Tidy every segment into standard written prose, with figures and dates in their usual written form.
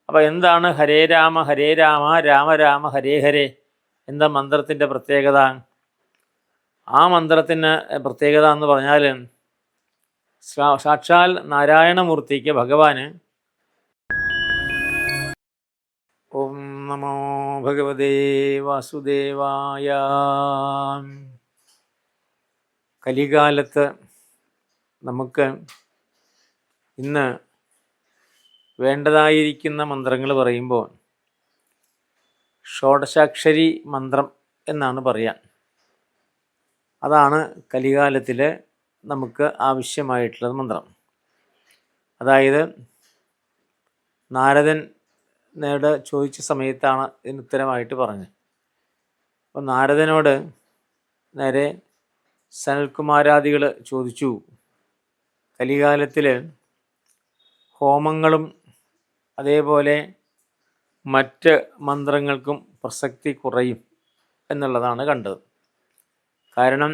അപ്പോൾ എന്താണ് ഹരേ രാമ രാമ രാമ ഹരേ ഹരേ എന്ന മന്ത്രത്തിൻ്റെ പ്രത്യേകത? ആ മന്ത്രത്തിന് പ്രത്യേകത എന്ന് പറഞ്ഞാൽ സാക്ഷാൽ നാരായണമൂർത്തിക്ക് ഭഗവാന് ഓം നമോ ഭഗവതേ വാസുദേവായ. കലികാലത്ത് നമുക്ക് ഇന്ന് വേണ്ടതായിരിക്കുന്ന മന്ത്രങ്ങൾ പറയുമ്പോൾ ഷോഡശാക്ഷരി മന്ത്രം എന്നാണ് പറയാൻ. അതാണ് കലികാലത്തിൽ നമുക്ക് ആവശ്യമായിട്ടുള്ള മന്ത്രം. അതായത് നാരദൻ ചോദിച്ച സമയത്താണ് ഇതിന് ഉത്തരമായിട്ട് പറഞ്ഞത്. അപ്പോൾ നാരദനോട് നേരെ സനൽകുമാരാദികൾ ചോദിച്ചു, കലികാലത്തിൽ ഹോമങ്ങളും അതേപോലെ മറ്റ് മന്ത്രങ്ങൾക്കും പ്രസക്തി കുറയും എന്നുള്ളതാണ് കണ്ടത്. കാരണം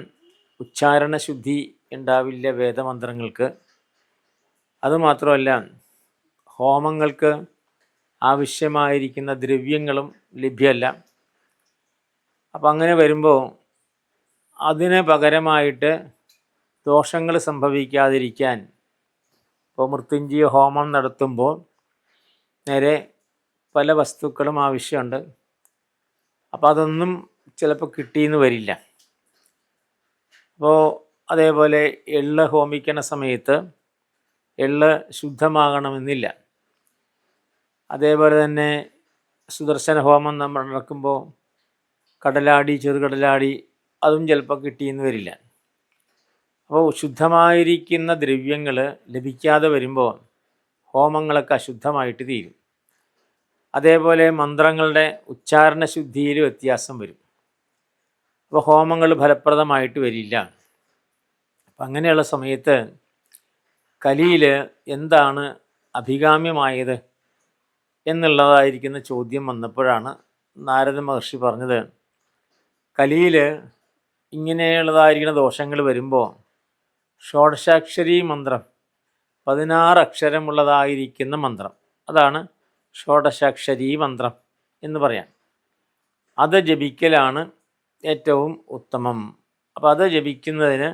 ഉച്ചാരണശുദ്ധി ഉണ്ടാവില്ല വേദമന്ത്രങ്ങൾക്ക്. അതുമാത്രമല്ല, ഹോമങ്ങൾക്ക് ആവശ്യമായിരിക്കുന്ന ദ്രവ്യങ്ങളും ലഭ്യമല്ല. അപ്പം അങ്ങനെ വരുമ്പോൾ അതിന് പകരമായിട്ട് ദോഷങ്ങൾ സംഭവിക്കാതിരിക്കാൻ ഇപ്പോൾ മൃത്യുഞ്ജയ ഹോമം നടത്തുമ്പോൾ നേരെ പല വസ്തുക്കളും ആവശ്യമുണ്ട്. അപ്പോൾ അതൊന്നും ചിലപ്പോൾ കിട്ടിയെന്ന് വരില്ല. അപ്പോൾ അതേപോലെ എള്ള് ഹോമിക്കണ സമയത്ത് എള്ള് ശുദ്ധമാകണമെന്നില്ല. അതേപോലെ തന്നെ സുദർശന ഹോമം നമ്മൾ നടക്കുമ്പോൾ കടലാടി, ചെറുകടലാടി അതും ചിലപ്പോൾ കിട്ടിയെന്ന് വരില്ല. അപ്പോൾ ശുദ്ധമായിരിക്കുന്ന ദ്രവ്യങ്ങൾ ലഭിക്കാതെ വരുമ്പോൾ ഹോമങ്ങളൊക്കെ അശുദ്ധമായിട്ട് തീരും. അതേപോലെ മന്ത്രങ്ങളുടെ ഉച്ചാരണശുദ്ധിയിൽ വ്യത്യാസം വരും. അപ്പോൾ ഹോമങ്ങൾ ഫലപ്രദമായിട്ട് വരില്ല. അപ്പം അങ്ങനെയുള്ള സമയത്ത് കലിയിൽ എന്താണ് അഭികാമ്യമായത് എന്നുള്ളതായിരിക്കുന്ന ചോദ്യം വന്നപ്പോഴാണ് നാരദ മഹർഷി പറഞ്ഞത്, കലിയിൽ ഇങ്ങനെയുള്ളതായിരിക്കുന്ന ദോഷങ്ങൾ വരുമ്പോൾ ഷോഡശാക്ഷരി മന്ത്രം 16 അക്ഷരമുള്ളതായിരിക്കുന്ന മന്ത്രം, അതാണ് ഷോഡശാക്ഷരി മന്ത്രം എന്ന് പറയാം. അത് ജപിക്കലാണ് ഏറ്റവും ഉത്തമം. അപ്പോൾ അത് ജപിക്കുന്നതിന്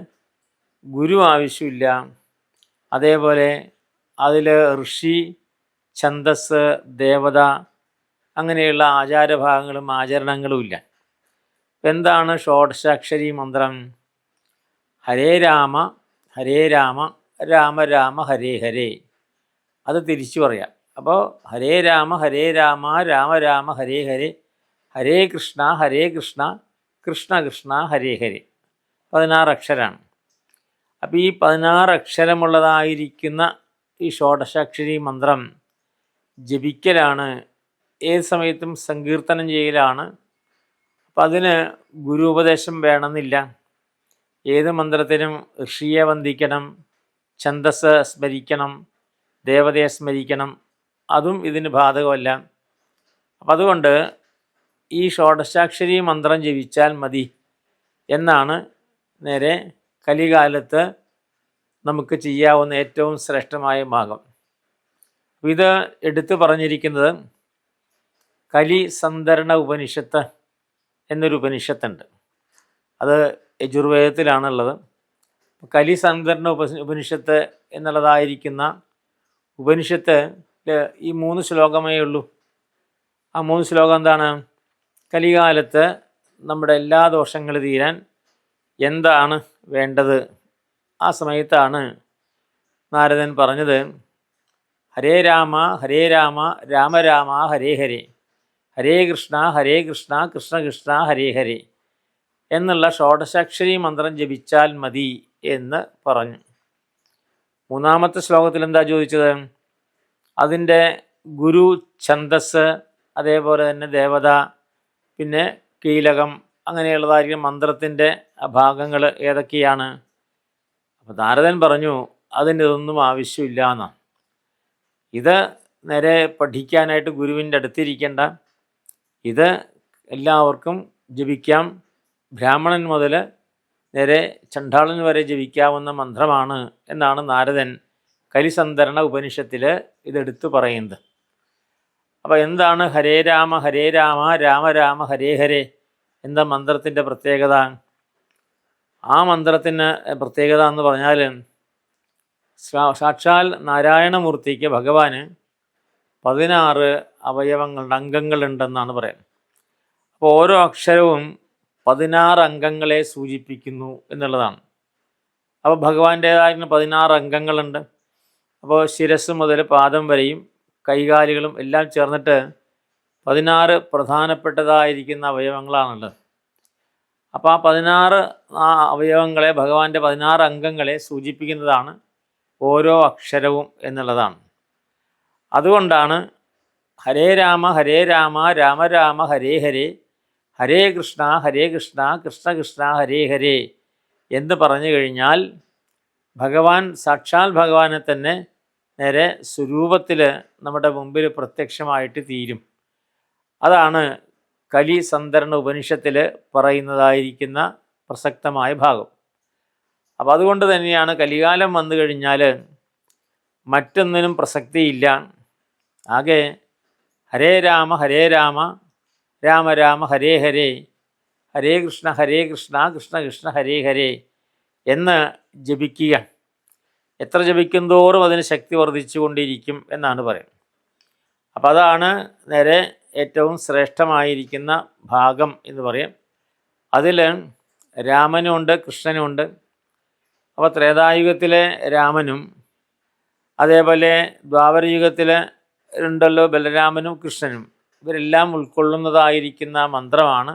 ഗുരു ആവശ്യമില്ല. അതേപോലെ അതിൽ ഋഷി, ഛന്ദസ്, ദേവത അങ്ങനെയുള്ള ആചാരഭാഗങ്ങളും ആചരണങ്ങളും ഇല്ല. എന്താണ് ഷോഡശാക്ഷരി മന്ത്രം? ഹരേ രാമ രാമ രാമ ഹരേ ഹരേ. അത് തിരിച്ചു പറയാം. അപ്പോൾ ഹരേ രാമ രാമ രാമ ഹരേ ഹരേ, ഹരേ കൃഷ്ണ കൃഷ്ണ കൃഷ്ണ ഹരേ ഹരേ. 16 അക്ഷരമാണ്. അപ്പോൾ ഈ 16 അക്ഷരമുള്ളതായിരിക്കുന്ന ഈ ഷോഡശാക്ഷരി മന്ത്രം ജപിക്കലാണ്, ഏത് സമയത്തും സങ്കീർത്തനം ചെയ്യലാണ്. അപ്പം അതിന് ഗുരു ഉപദേശം വേണമെന്നില്ല. ഏത് മന്ത്രത്തിനും ഋഷിയെ വന്ദിക്കണം, ഛന്ദസ് സ്മരിക്കണം, ദേവതയെ സ്മരിക്കണം. അതും ഇതിന് ബാധകമല്ല. അപ്പം അതുകൊണ്ട് ഈ ഷോഡശാക്ഷരി മന്ത്രം ജപിച്ചാൽ മതി എന്നാണ് നേരെ കലികാലത്ത് നമുക്ക് ചെയ്യാവുന്ന ഏറ്റവും ശ്രേഷ്ഠമായ മാർഗം. ഇത് എടുത്തു പറഞ്ഞിരിക്കുന്നത് കലി സന്ധരണ ഉപനിഷത്ത് എന്നൊരു ഉപനിഷത്തുണ്ട്. അത് യജുർവേദത്തിലാണുള്ളത്. കലി സന്ധരണ ഉപനിഷത്ത് എന്നുള്ളതായിരിക്കുന്ന ഉപനിഷത്ത് ഈ 3 ശ്ലോകമേ ഉള്ളൂ. ആ 3 ശ്ലോകം എന്താണ്? കലികാലത്ത് നമ്മുടെ എല്ലാ ദോഷങ്ങളും തീരാൻ എന്താണ് വേണ്ടത്? ആ സമയത്താണ് നാരദൻ പറഞ്ഞത്, ഹരേ രാമ രാമ രാമ ഹരേ ഹരേ, ഹരേ കൃഷ്ണ കൃഷ്ണ കൃഷ്ണ ഹരേ ഹരേ എന്നുള്ള ഷോഡശാക്ഷരി മന്ത്രം ജപിച്ചാൽ മതി എന്ന് പറഞ്ഞു. 3-ാമത്തെ ശ്ലോകത്തിൽ എന്താ ചോദിച്ചത്? അതിൻ്റെ ഗുരു, ഛന്ദസ്, അതേപോലെ തന്നെ ദേവത, പിന്നെ കീലകം അങ്ങനെയുള്ളതായിരിക്കും മന്ത്രത്തിൻ്റെ ഭാഗങ്ങൾ ഏതൊക്കെയാണ്? അപ്പോൾ നാരദൻ പറഞ്ഞു അതിൻ്റെ ഇതൊന്നും ആവശ്യമില്ല എന്നാണ്. ഇത് നേരെ പഠിക്കാനായിട്ട് ഗുരുവിൻ്റെ അടുത്തിരിക്കേണ്ട, ഇത് എല്ലാവർക്കും ജപിക്കാം. ബ്രാഹ്മണൻ മുതൽ നേരെ ചണ്ഡാളൻ വരെ ജപിക്കാവുന്ന മന്ത്രമാണ് എന്നാണ് നാരദൻ കലിസന്ധരണ ഉപനിഷത്തിൽ ഇതെടുത്തു പറയുന്നത്. അപ്പോൾ എന്താണ് ഹരേ രാമ രാമ രാമ ഹരേ ഹരേ എന്ന മന്ത്രത്തിൻ്റെ പ്രത്യേകത? ആ മന്ത്രത്തിന് പ്രത്യേകത എന്ന് പറഞ്ഞാൽ സാക്ഷാൽ നാരായണമൂർത്തിക്ക് ഭഗവാന് 16 അവയവങ്ങളുണ്ട്, അംഗങ്ങളുണ്ടെന്നാണ് പറയുന്നത്. അപ്പോൾ ഓരോ അക്ഷരവും 16 അംഗങ്ങളെ സൂചിപ്പിക്കുന്നു എന്നുള്ളതാണ്. അപ്പോൾ ഭഗവാന്റേതായിരുന്ന 16 അംഗങ്ങളുണ്ട്. അപ്പോൾ ശിരസ് മുതൽ പാദം വരെയും കൈകാലുകളും എല്ലാം ചേർന്നിട്ട് 16 പ്രധാനപ്പെട്ടതായിരിക്കുന്ന അവയവങ്ങളാണുള്ളത്. അപ്പോൾ ആ 16 അവയവങ്ങളെ, ഭഗവാന്റെ 16 അംഗങ്ങളെ സൂചിപ്പിക്കുന്നതാണ് ഓരോ അക്ഷരവും എന്നുള്ളതാണ്. അതുകൊണ്ടാണ് ഹരേ രാമ രാമ രാമ ഹരേ ഹരേ, ഹരേ കൃഷ്ണ കൃഷ്ണ കൃഷ്ണ ഹരേ ഹരേ എന്ന് പറഞ്ഞു കഴിഞ്ഞാൽ ഭഗവാൻ സാക്ഷാൽ ഭഗവാനെ തന്നെ നേരെ സ്വരൂപത്തിൽ നമ്മുടെ മുമ്പിൽ പ്രത്യക്ഷമായിട്ട് തീരും. അതാണ് കലി സന്ദർണ ഉപനിഷത്തിൽ പറയുന്നതായിരിക്കുന്ന പ്രസക്തമായ ഭാഗം. അപ്പോൾ അതുകൊണ്ട് തന്നെയാണ് കലികാലം വന്നു കഴിഞ്ഞാൽ മറ്റൊന്നിനും പ്രസക്തിയില്ല. ആകെ ഹരേ രാമ രാമ രാമ ഹരേ ഹരേ, ഹരേ കൃഷ്ണ കൃഷ്ണ കൃഷ്ണ ഹരേ ഹരേ എന്ന് ജപിക്കുക. എത്ര ജപിക്കും തോറും അതിന് ശക്തി വർദ്ധിച്ചു കൊണ്ടിരിക്കും എന്നാണ് പറയുന്നത്. അപ്പോൾ അതാണ് നേരെ ഏറ്റവും ശ്രേഷ്ഠമായിരിക്കുന്ന ഭാഗം എന്ന് പറയും. അതിൽ രാമനുമുണ്ട് കൃഷ്ണനുമുണ്ട്. അപ്പോൾ ത്രേതായുഗത്തിലെ രാമനും അതേപോലെ ദ്വാപരയുഗത്തിൽ ഉണ്ടല്ലോ ബലരാമനും കൃഷ്ണനും, ഇവരെല്ലാം ഉൾക്കൊള്ളുന്നതായിരിക്കുന്ന മന്ത്രമാണ്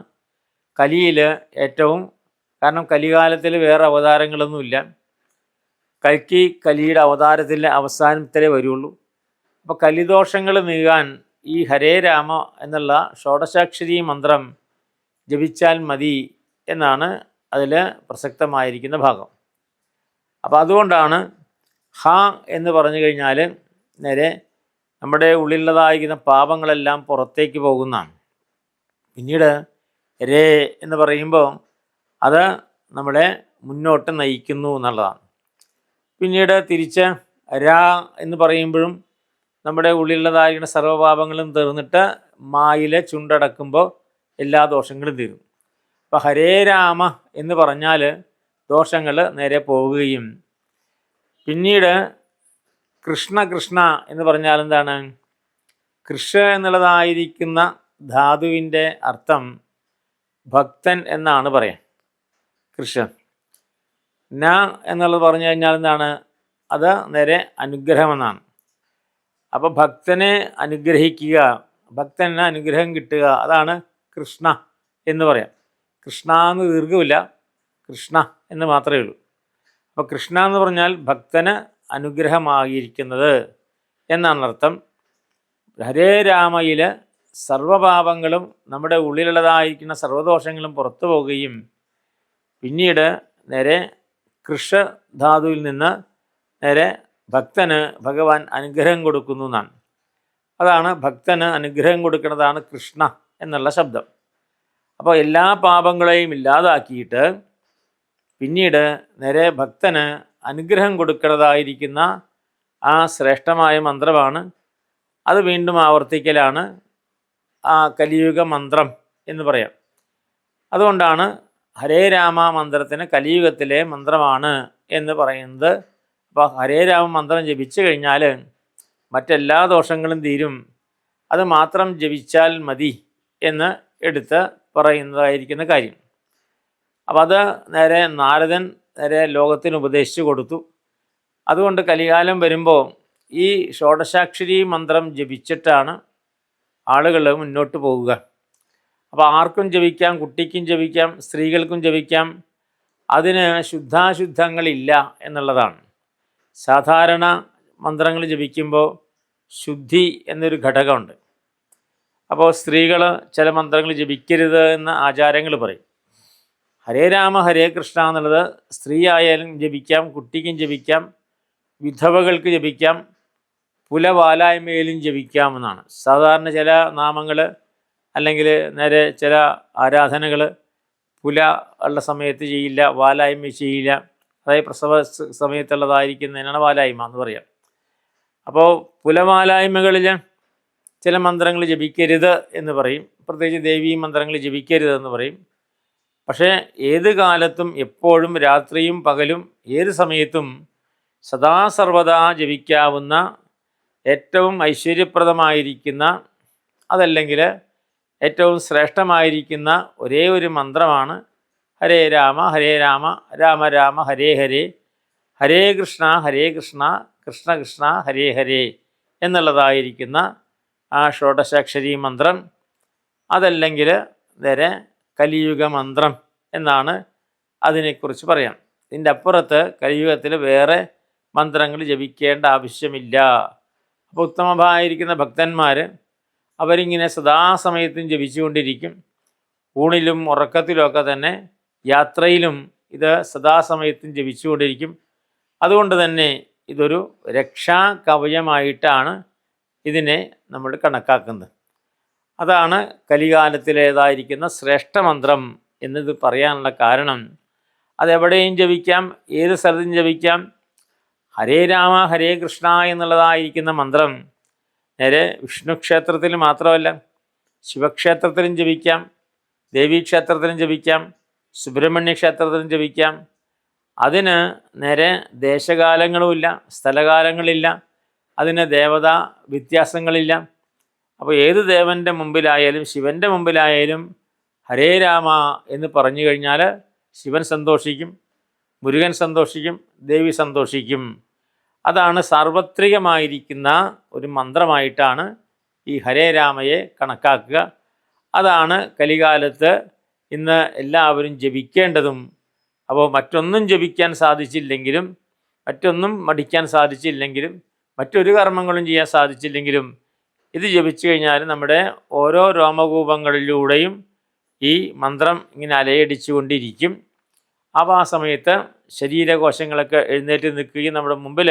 കലിയിൽ ഏറ്റവും. കാരണം കലികാലത്തിൽ വേറെ അവതാരങ്ങളൊന്നുമില്ല. കലിയുടെ അവതാരത്തിൻ്റെ അവസാനത്തിലേ വരുള്ളൂ. അപ്പോൾ കലിദോഷങ്ങൾ നീങ്ങാൻ ഈ ഹരേ രാമ എന്നുള്ള ഷോഡശാക്ഷരി മന്ത്രം ജപിച്ചാൽ മതി എന്നാണ് അതിൽ പ്രസക്തമായിരിക്കുന്ന ഭാഗം. അപ്പോൾ അതുകൊണ്ടാണ് ഹ എന്ന് പറഞ്ഞു കഴിഞ്ഞാൽ നേരെ നമ്മുടെ ഉള്ളിലുള്ളതായിരിക്കുന്ന പാപങ്ങളെല്ലാം പുറത്തേക്ക് പോകുന്നതാണ്. പിന്നീട് രേ എന്ന് പറയുമ്പോൾ അത് നമ്മളെ മുന്നോട്ട് നയിക്കുന്നു എന്നുള്ളതാണ്. പിന്നീട് തിരിച്ച് രാ എന്ന് പറയുമ്പോഴും നമ്മുടെ ഉള്ളിലുള്ളതായിരിക്കുന്ന സർവ്വപാപങ്ങളും തീർന്നിട്ട് മായിലെ ചുണ്ടടക്കുമ്പോൾ എല്ലാ ദോഷങ്ങളും തീരും. അപ്പോൾ ഹരേ രാമ എന്ന് പറഞ്ഞാൽ ദോഷങ്ങൾ നേരെ പോവുകയും, പിന്നീട് കൃഷ്ണ കൃഷ്ണ എന്ന് പറഞ്ഞാൽ എന്താണ്? കൃഷ എന്നുള്ളതായിരിക്കുന്ന ധാതുവിൻ്റെ അർത്ഥം ഭക്തൻ എന്നാണ് പറയാം. കൃഷ്ണൻ ന എന്നുള്ളത് പറഞ്ഞു കഴിഞ്ഞാൽ എന്താണ്? അത് നേരെ അനുഗ്രഹമെന്നാണ്. അപ്പോൾ ഭക്തനെ അനുഗ്രഹിക്കുക, ഭക്തന് അനുഗ്രഹം കിട്ടുക, അതാണ് കൃഷ്ണ എന്ന് പറയാം. കൃഷ്ണ എന്ന് ദീർഘമില്ല, കൃഷ്ണ എന്ന് മാത്രമേ ഉള്ളൂ. അപ്പോൾ കൃഷ്ണ എന്ന് പറഞ്ഞാൽ ഭക്തന് അനുഗ്രഹമായിരിക്കുന്നത് എന്നാണ് അർത്ഥം. ഹരേ രാമയിൽ സർവപാപങ്ങളും നമ്മുടെ ഉള്ളിലുള്ളതായിരിക്കുന്ന സർവദോഷങ്ങളും പുറത്തു പോവുകയും പിന്നീട് നേരെ കൃഷ ധാതുവിൽ നിന്ന് നേരെ ഭക്തന് ഭഗവാൻ അനുഗ്രഹം കൊടുക്കുന്നു എന്നാണ്. അതാണ് ഭക്തന് അനുഗ്രഹം കൊടുക്കുന്നതാണ് കൃഷ്ണ എന്നുള്ള ശബ്ദം. അപ്പോൾ എല്ലാ പാപങ്ങളെയും ഇല്ലാതാക്കിയിട്ട് പിന്നീട് നേരെ ഭക്തന് അനുഗ്രഹം കൊടുക്കുന്നതായിരിക്കുന്ന ആ ശ്രേഷ്ഠമായ മന്ത്രമാണ്. അത് വീണ്ടും ആവർത്തിക്കലാണ് ആ കലിയുഗ മന്ത്രം എന്ന് പറയാം. അതുകൊണ്ടാണ് ഹരേ രാമ മന്ത്രത്തിന് കലിയുഗത്തിലെ മന്ത്രമാണ് എന്ന് പറയുന്നത്. അപ്പോൾ ഹരേ രാമ മന്ത്രം ജപിച്ചു കഴിഞ്ഞാൽ മറ്റെല്ലാ ദോഷങ്ങളും തീരും, അത് മാത്രം ജപിച്ചാൽ മതി എന്ന് എടുത്ത് പറയുന്നതായിരിക്കുന്ന കാര്യം. അപ്പം അത് നേരെ നാരദൻ നേരെ ലോകത്തിന് ഉപദേശിച്ചു കൊടുത്തു. അതുകൊണ്ട് കലികാലം വരുമ്പോൾ ഈ ഷോഡശാക്ഷരി മന്ത്രം ജപിച്ചിട്ടാണ് ആളുകൾ മുന്നോട്ട് പോവുക. അപ്പോൾ ആർക്കും ജപിക്കാം, കുട്ടിക്കും ജപിക്കാം, സ്ത്രീകൾക്കും ജപിക്കാം. അതിന് ശുദ്ധാശുദ്ധങ്ങളില്ല എന്നുള്ളതാണ്. സാധാരണ മന്ത്രങ്ങൾ ജപിക്കുമ്പോൾ ശുദ്ധി എന്നൊരു ഘടകമുണ്ട്. അപ്പോൾ സ്ത്രീകൾ ചില മന്ത്രങ്ങൾ ജപിക്കരുത് എന്ന ആചാരങ്ങൾ പറയും. ഹരേ രാമ ഹരേ കൃഷ്ണ എന്നുള്ളത് സ്ത്രീ ആയാലും ജപിക്കാം, കുട്ടിക്കും ജപിക്കാം, വിധവകൾക്ക് ജപിക്കാം, പുലവാലായ്മയിലും ജപിക്കാമെന്നാണ്. സാധാരണ ചില നാമങ്ങൾ അല്ലെങ്കിൽ നേരെ ചില ആരാധനകൾ പുല ഉള്ള സമയത്ത് ചെയ്യില്ല, വാലായ്മ ചെയ്യില്ല. അതായത് പ്രസവ സമയത്തുള്ളതായിരിക്കുന്നതിനാണ് വാലായ്മ എന്ന് പറയാം. അപ്പോൾ പുലവാലായ്മകളിൽ ചില മന്ത്രങ്ങൾ ജപിക്കരുത് എന്ന് പറയും, പ്രത്യേകിച്ച് ദേവീ മന്ത്രങ്ങൾ ജപിക്കരുതെന്ന് പറയും. പക്ഷേ ഏത് കാലത്തും എപ്പോഴും രാത്രിയും പകലും ഏത് സമയത്തും സദാസർവദാ ജപിക്കാവുന്ന ഏറ്റവും ഐശ്വര്യപ്രദമായിരിക്കുന്ന, അതല്ലെങ്കിൽ ഏറ്റവും ശ്രേഷ്ഠമായിരിക്കുന്ന ഒരേ ഒരു മന്ത്രമാണ് ഹരേ രാമ രാമ രാമ ഹരേ ഹരേ, ഹരേ കൃഷ്ണ കൃഷ്ണ കൃഷ്ണ ഹരേ ഹരേ എന്നുള്ളതായിരിക്കുന്ന ആ ഷോഡശാക്ഷരി മന്ത്രം. അതല്ലെങ്കിൽ നേരെ കലിയുഗ മന്ത്രം എന്നാണ് അതിനെക്കുറിച്ച് പറയാം. ഇതിൻ്റെ അപ്പുറത്ത് കലിയുഗത്തിൽ വേറെ മന്ത്രങ്ങൾ ജപിക്കേണ്ട ആവശ്യമില്ല. അപ്പോൾ ഉത്തമമായിരിക്കുന്ന ഭക്തന്മാർ അവരിങ്ങനെ സദാസമയത്തും ജപിച്ചുകൊണ്ടിരിക്കും. ഊണിലും ഉറക്കത്തിലുമൊക്കെ തന്നെ, യാത്രയിലും ഇത് സദാസമയത്തും ജപിച്ചുകൊണ്ടിരിക്കും. അതുകൊണ്ട് തന്നെ ഇതൊരു രക്ഷാ കവചമായിട്ടാണ് ഇതിനെ നമ്മൾ കണക്കാക്കുന്നത്. അതാണ് കലികാലത്തിലേതായിരിക്കുന്ന ശ്രേഷ്ഠമന്ത്രം എന്നത് പറയാനുള്ള കാരണം. അതെവിടെയും ജപിക്കാം, ഏത് സ്ഥലത്തും ജപിക്കാം. ഹരേ രാമ ഹരേ കൃഷ്ണ എന്നുള്ളതായിരിക്കുന്ന മന്ത്രം നേരെ വിഷ്ണു ക്ഷേത്രത്തിൽ മാത്രമല്ല, ശിവക്ഷേത്രത്തിലും ജപിക്കാം, ദേവീക്ഷേത്രത്തിലും ജപിക്കാം, സുബ്രഹ്മണ്യ ക്ഷേത്രത്തിലും ജപിക്കാം. അതിന് നേരെ ദേശകാലങ്ങളുമില്ല, സ്ഥലകാലങ്ങളില്ല, അതിന് ദേവതാ വ്യത്യാസങ്ങളില്ല. അപ്പോൾ ഏത് ദേവൻ്റെ മുമ്പിലായാലും ശിവൻ്റെ മുമ്പിലായാലും ഹരേ രാമ എന്ന് പറഞ്ഞു കഴിഞ്ഞാൽ ശിവൻ സന്തോഷിക്കും, മുരുകൻ സന്തോഷിക്കും, ദേവി സന്തോഷിക്കും. അതാണ് സാർവത്രികമായിരിക്കുന്ന ഒരു മന്ത്രമായിട്ടാണ് ഈ ഹരേ രാമയെ കണക്കാക്കുക. അതാണ് കലികാലത്ത് ഇന്ന് എല്ലാവരും ജപിക്കേണ്ടതും. അപ്പോൾ മറ്റൊന്നും ജപിക്കാൻ സാധിച്ചില്ലെങ്കിലും, മറ്റൊന്നും പഠിക്കാൻ സാധിച്ചില്ലെങ്കിലും, മറ്റൊരു കർമ്മങ്ങളും ചെയ്യാൻ സാധിച്ചില്ലെങ്കിലും ഇത് ജപിച്ചു കഴിഞ്ഞാൽ നമ്മുടെ ഓരോ രോമകൂപങ്ങളിലൂടെയും ഈ മന്ത്രം ഇങ്ങനെ അലയടിച്ചു കൊണ്ടിരിക്കും. അപ്പോൾ ആ സമയത്ത് ശരീരകോശങ്ങളൊക്കെ എഴുന്നേറ്റ് നിൽക്കുകയും നമ്മുടെ മുമ്പിൽ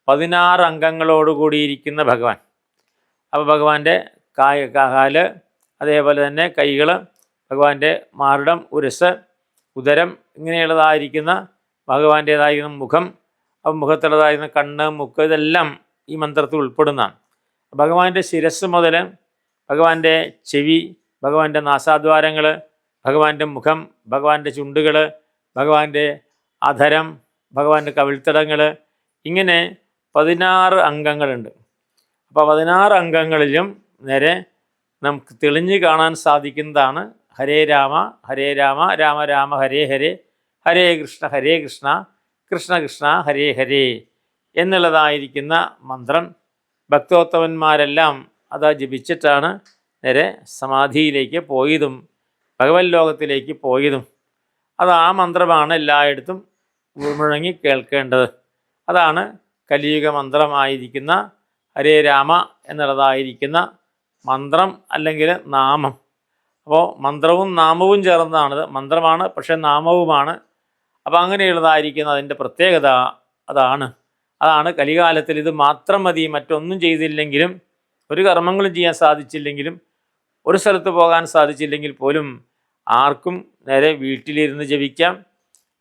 16 അംഗങ്ങളോട് കൂടിയിരിക്കുന്ന ഭഗവാൻ. അപ്പോൾ ഭഗവാന്റെ കാല്, അതേപോലെ തന്നെ കൈകൾ, ഭഗവാന്റെ മാറിടം, ഉരസ്, ഉദരം, ഇങ്ങനെയുള്ളതായിരിക്കുന്ന ഭഗവാന്റേതായിരിക്കുന്ന മുഖം, അപ്പം മുഖത്തുള്ളതായിരുന്ന കണ്ണ്, മുക്ക്, ഇതെല്ലാം ഈ മന്ത്രത്തിൽ ഉൾപ്പെടുന്നതാണ്. ഭഗവാന്റെ ശിരസ് മുതൽ ഭഗവാന്റെ ചെവി, ഭഗവാന്റെ നാസാദ്വാരങ്ങൾ, ഭഗവാന്റെ മുഖം, ഭഗവാന്റെ ചുണ്ടുകൾ, ഭഗവാന്റെ അധരം, ഭഗവാന്റെ കവിൾത്തടങ്ങൾ, ഇങ്ങനെ 16 അംഗങ്ങളുണ്ട്. അപ്പോൾ 16 അംഗങ്ങളിലും നേരെ നമുക്ക് തെളിഞ്ഞ് കാണാൻ സാധിക്കുന്നതാണ് ഹരേ രാമ രാമ രാമ ഹരേ ഹരേ, ഹരേ കൃഷ്ണ കൃഷ്ണ കൃഷ്ണ ഹരേ ഹരേ എന്നുള്ളതായിരിക്കുന്ന മന്ത്രം. ഭക്തോത്തമന്മാരെല്ലാം അത് ജപിച്ചിട്ടാണ് നേരെ സമാധിയിലേക്ക് പോയതും ഭഗവത് ലോകത്തിലേക്ക് പോയതും. അത് ആ മന്ത്രമാണ് എല്ലായിടത്തും മുഴങ്ങി കേൾക്കേണ്ടത്. അതാണ് കലിയുഗ മന്ത്രമായിരിക്കുന്ന ഹരേ രാമ എന്നുള്ളതായിരിക്കുന്ന മന്ത്രം, അല്ലെങ്കിൽ നാമം. അപ്പോൾ മന്ത്രവും നാമവും ചേർന്നതാണിത്. മന്ത്രമാണ്, പക്ഷേ നാമവുമാണ്. അപ്പോൾ അങ്ങനെയുള്ളതായിരിക്കുന്ന അതിൻ്റെ പ്രത്യേകത അതാണ് കലികാലത്തിൽ ഇത് മാത്രം മതി. മറ്റൊന്നും ചെയ്തില്ലെങ്കിലും, ഒരു കർമ്മങ്ങളും ചെയ്യാൻ സാധിച്ചില്ലെങ്കിലും, ഒരു സ്ഥലത്ത് പോകാൻ സാധിച്ചില്ലെങ്കിൽ പോലും ആർക്കും നേരെ വീട്ടിലിരുന്ന് ജപിക്കാം,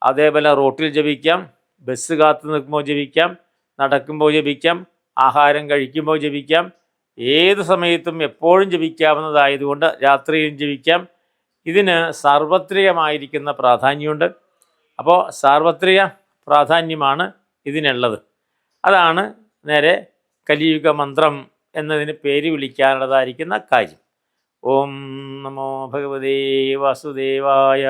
അതേപോലെ റോട്ടിൽ ജപിക്കാം, ബസ് കാത്തു നിൽക്കുമ്പോൾ ജപിക്കാം, നടക്കുമ്പോൾ ജപിക്കാം, ആഹാരം കഴിക്കുമ്പോൾ ജപിക്കാം, ഏത് സമയത്തും എപ്പോഴും ജപിക്കാവുന്നതായതുകൊണ്ട് രാത്രിയിലും ജപിക്കാം. ഇതിന് സാർവത്രികമായിരിക്കുന്ന പ്രാധാന്യമുണ്ട്. അപ്പോൾ സാർവത്രിക പ്രാധാന്യമാണ് ഇതിനുള്ളത്. അതാണ് നേരെ കലിയുഗ മന്ത്രം എന്നതിന് പേര് വിളിക്കാനുള്ളതായിരിക്കുന്ന കാര്യം. ഓം നമോ ഭഗവതേ വാസുദേവായ.